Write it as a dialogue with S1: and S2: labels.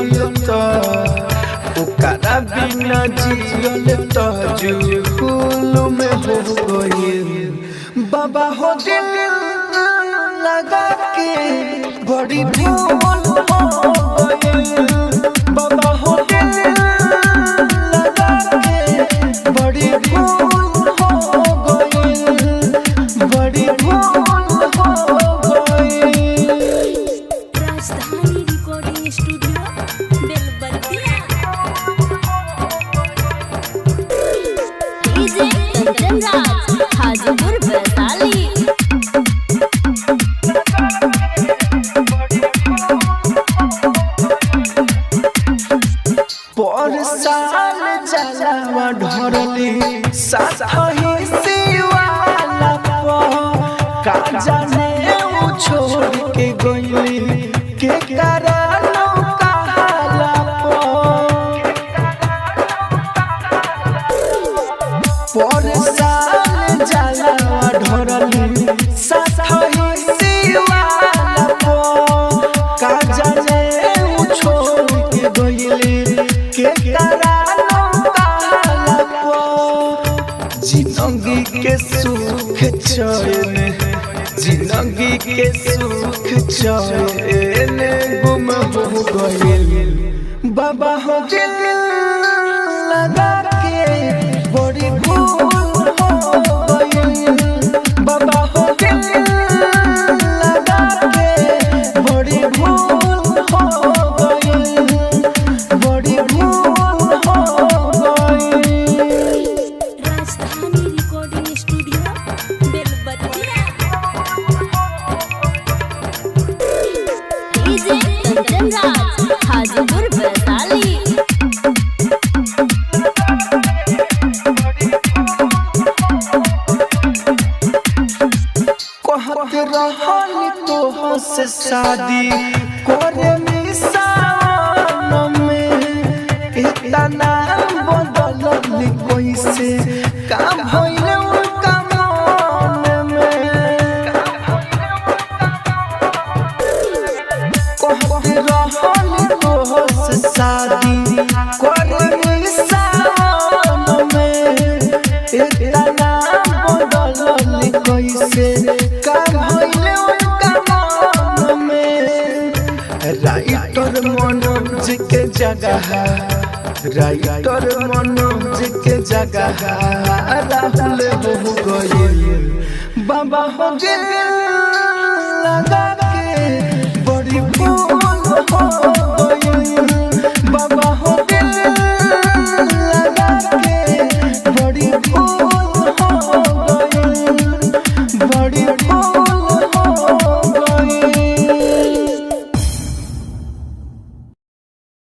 S1: जियल तो ओकरा बिना जियल तो जुगुल में हो गइल। बाबा हो दिल लगा के बड़ी भूल हो गइल। बाबा हो दिल लगा के बड़ी भूल हो गइल, बड़ी भूल हो गइल।
S2: राजधानी रिकॉर्डिंग स्टूडियो बेलबत्तिया। डीजे कंचन राज हाजीपुर वैशाली।
S1: पर साल जलावा ढरली साथी सिवाला का जाने उ छोड़ के गइली के कारण काला पर साल जलावा ढरली साथी सिवाला का जाने उ छोड़ के गइली जिंदगी के सुख चैन, जिंदगी के सुख चैन गुम हो गइल। बाबा हो दिल लगा के बड़ी भूल हो गइल। बाबा हो दिल लगा के बड़ी भूल हो गइल, बड़ी भूल हो गइल।
S2: राजधानी रिकॉर्डिंग स्टूडियो बेलबत्तिया। डीजे कंचन राज हाजीपुर वैशाली।
S1: कहत रहनी तोह से शादी करे मिसावन में, इतना बदलली कैसे का भइल उनका मन में। कहत रहनी तोह से शादी करे मिसावन में, इतना बदलली कैसे का भइल उनका मन में। राइटर मनोज के जगह, राइटर मनोज के जगह राहुल हो गइल। बाबा हो दिल लगा के बड़ी भूल हो